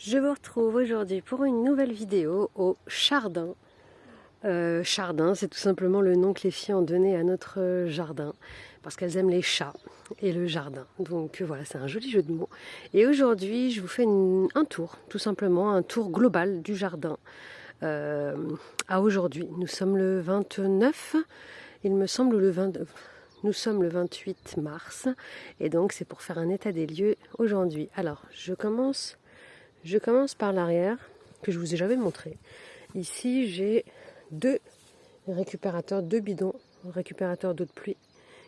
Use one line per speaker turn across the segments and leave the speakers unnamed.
Je vous retrouve aujourd'hui pour une nouvelle vidéo au Chardin. Chardin, c'est tout simplement le nom que les filles ont donné à notre jardin, parce qu'elles aiment les chats et le jardin. Donc voilà, c'est un joli jeu de mots. Et aujourd'hui, je vous fais un tour, tout simplement, un tour global du jardin à aujourd'hui. Nous sommes le 29, il me semble nous sommes le 28 mars, et donc c'est pour faire un état des lieux aujourd'hui. Alors, je commence par l'arrière, que je vous ai jamais montré. Ici, j'ai deux bidons récupérateurs d'eau de pluie,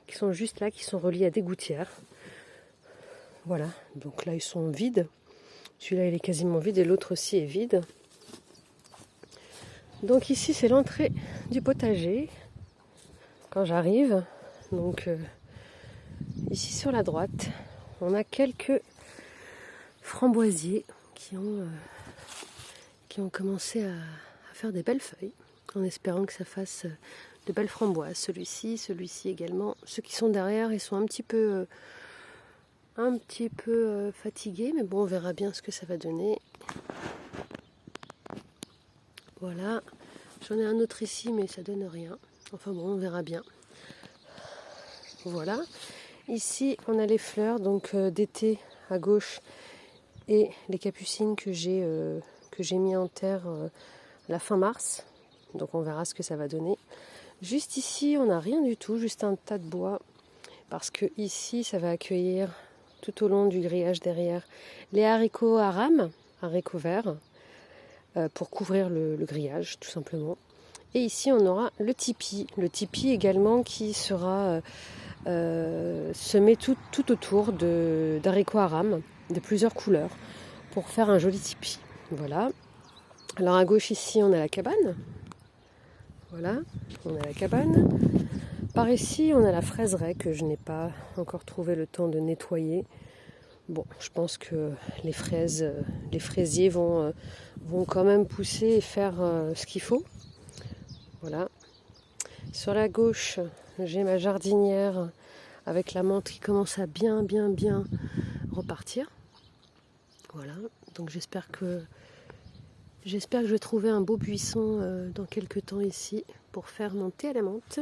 qui sont juste là, qui sont reliés à des gouttières. Voilà, donc là, ils sont vides. Celui-là, il est quasiment vide et l'autre aussi est vide. Donc ici, c'est l'entrée du potager, quand j'arrive. Donc ici, sur la droite, on a quelques framboisiers qui ont commencé à faire des belles feuilles, en espérant que ça fasse de belles framboises. Celui-ci également. Ceux qui sont derrière, ils sont un petit peu fatigués, mais bon, on verra bien ce que ça va donner. Voilà. J'en ai un autre ici, mais ça donne rien. Enfin bon, on verra bien. Voilà. Ici, on a les fleurs donc d'été à gauche et les capucines que j'ai mis en terre la fin mars. Donc on verra ce que ça va donner. Juste ici, on n'a rien du tout, juste un tas de bois. Parce que ici, ça va accueillir tout au long du grillage derrière les haricots à rames, haricots verts, pour couvrir le grillage tout simplement. Et ici, on aura le tipi. Le tipi également qui sera semé tout autour d'haricots à rames de plusieurs couleurs pour faire un joli tipi. Voilà. Alors à gauche ici, on a la cabane. Voilà, on a la cabane. Par ici, on a la fraiseraie que je n'ai pas encore trouvé le temps de nettoyer. Bon, je pense que les fraisiers vont quand même pousser et faire ce qu'il faut. Voilà. Sur la gauche, j'ai ma jardinière avec la menthe qui commence à bien repartir. Voilà, donc j'espère que je vais trouver un beau buisson dans quelques temps ici pour faire mon thé à la menthe.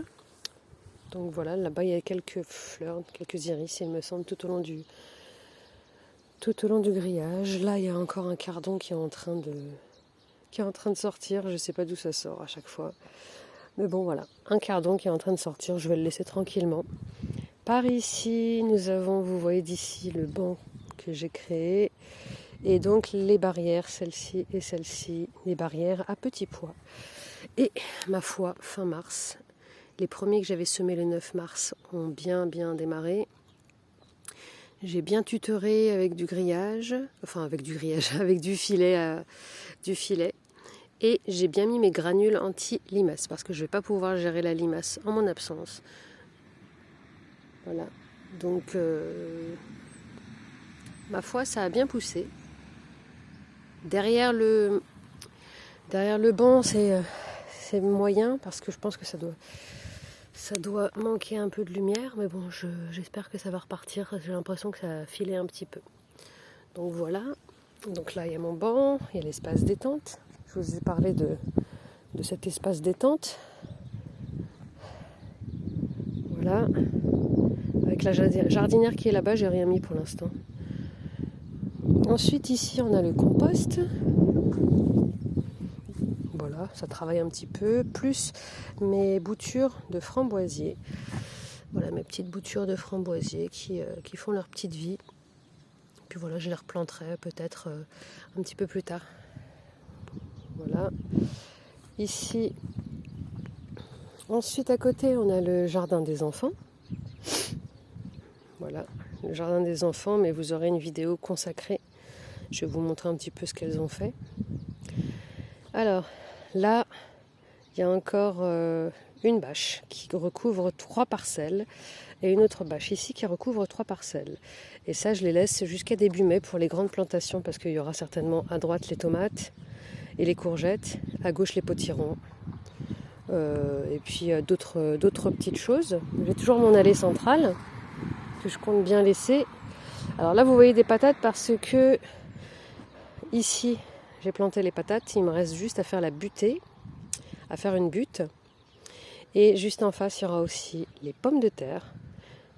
Donc voilà, là-bas il y a quelques fleurs, quelques iris, il me semble, tout au long du grillage. Là il y a encore un cardon qui est en train de sortir. Je ne sais pas d'où ça sort à chaque fois. Mais bon voilà, un cardon qui est en train de sortir, je vais le laisser tranquillement. Par ici, nous avons, vous voyez d'ici, le banc que j'ai créé. Et donc les barrières, celle-ci et celle-ci, les barrières à petits pois. Et ma foi, fin mars, les premiers que j'avais semés le 9 mars ont bien démarré. J'ai bien tutoré avec du grillage, avec du filet. Et j'ai bien mis mes granules anti-limaces parce que je ne vais pas pouvoir gérer la limace en mon absence. Voilà, donc ma foi, ça a bien poussé. Derrière le banc, c'est moyen parce que je pense que ça doit manquer un peu de lumière, mais bon, j'espère que ça va repartir. J'ai l'impression que ça a filé un petit peu. Donc voilà. Donc là, il y a mon banc, il y a l'espace détente. Je vous ai parlé de cet espace détente. Voilà. Avec la jardinière qui est là-bas, j'ai rien mis pour l'instant. Ensuite, ici, on a le compost. Voilà, ça travaille un petit peu. Plus mes boutures de framboisiers. Voilà, mes petites boutures de framboisiers qui font leur petite vie. Puis voilà, je les replanterai peut-être un petit peu plus tard. Voilà. Ici, ensuite à côté, on a le jardin des enfants. Voilà, le jardin des enfants, mais vous aurez une vidéo consacrée. Je vais vous montrer un petit peu ce qu'elles ont fait. Alors, là, il y a encore une bâche qui recouvre 3 parcelles et une autre bâche ici qui recouvre 3 parcelles. Et ça, je les laisse jusqu'à début mai pour les grandes plantations parce qu'il y aura certainement à droite les tomates et les courgettes, à gauche les potirons. Et puis d'autres petites choses. J'ai toujours mon allée centrale que je compte bien laisser. Alors là, vous voyez des patates parce que Ici, j'ai planté les patates. Il me reste juste à faire la butée, à faire une butte. Et juste en face, il y aura aussi les pommes de terre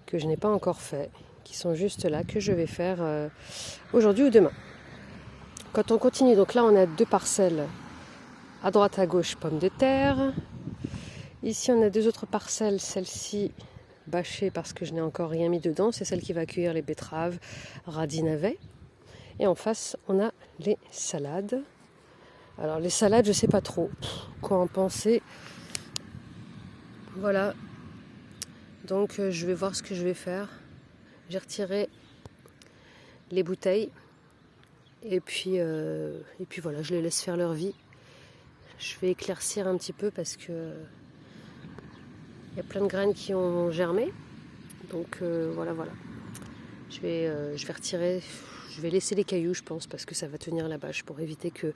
que je n'ai pas encore fait, qui sont juste là, que je vais faire aujourd'hui ou demain. Quand on continue, donc là on a 2 parcelles, à droite à gauche pommes de terre. Ici on a 2 autres parcelles, celle-ci bâchée parce que je n'ai encore rien mis dedans, c'est celle qui va accueillir les betteraves, radis, navets. Et en face on a les salades. Alors les salades, je sais pas trop quoi en penser. Voilà, donc je vais voir ce que je vais faire. J'ai retiré les bouteilles et puis voilà, je les laisse faire leur vie. Je vais éclaircir un petit peu parce que il y a plein de graines qui ont germé. Donc voilà. Je vais retirer, je vais laisser les cailloux, je pense, parce que ça va tenir la bâche pour éviter que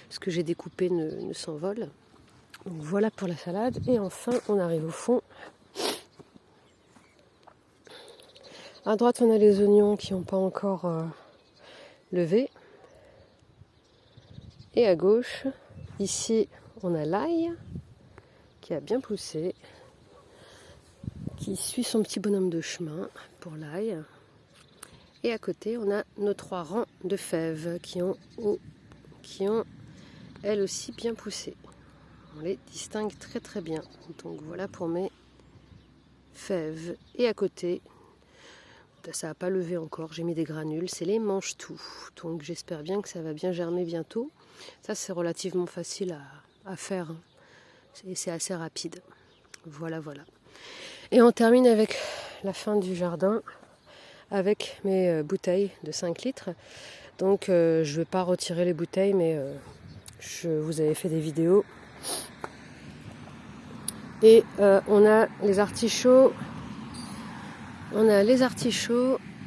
ce que j'ai découpé ne s'envole. Donc voilà pour la salade. Et enfin, on arrive au fond. À droite, on a les oignons qui n'ont pas encore levé. Et à gauche, ici, on a l'ail qui a bien poussé, qui suit son petit bonhomme de chemin pour l'ail. Et à côté, on a nos 3 rangs de fèves qui ont elles aussi bien poussé. On les distingue très très bien. Donc voilà pour mes fèves. Et à côté, ça n'a pas levé encore, j'ai mis des granules, c'est les mange-tout. Donc j'espère bien que ça va bien germer bientôt. Ça c'est relativement facile à faire. C'est assez rapide. Voilà. Et on termine avec la fin du jardin, avec mes bouteilles de 5 litres. Donc je ne vais pas retirer les bouteilles, mais je vous avais fait des vidéos. Et on a les artichauts.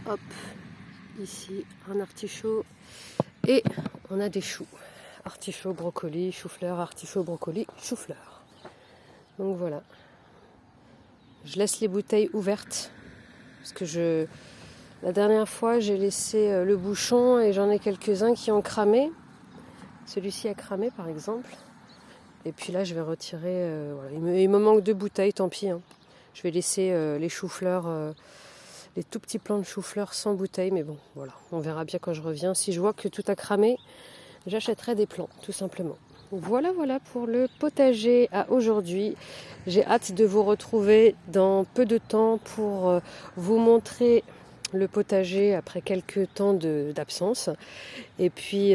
Hop, ici un artichaut. Et on a des choux. Artichaut, brocoli, chou-fleur, artichaut, brocoli, chou-fleur. Donc voilà. Je laisse les bouteilles ouvertes. Parce que la dernière fois, j'ai laissé le bouchon et j'en ai quelques-uns qui ont cramé. Celui-ci a cramé par exemple. Et puis là, je vais retirer... voilà. Il me manque 2 bouteilles, tant pis. Hein. Je vais laisser les choux-fleurs, les tout petits plants de choux-fleurs sans bouteille. Mais bon, voilà, on verra bien quand je reviens. Si je vois que tout a cramé, j'achèterai des plants, tout simplement. Voilà pour le potager à aujourd'hui. J'ai hâte de vous retrouver dans peu de temps pour vous montrer le potager après quelques temps d'absence. Et puis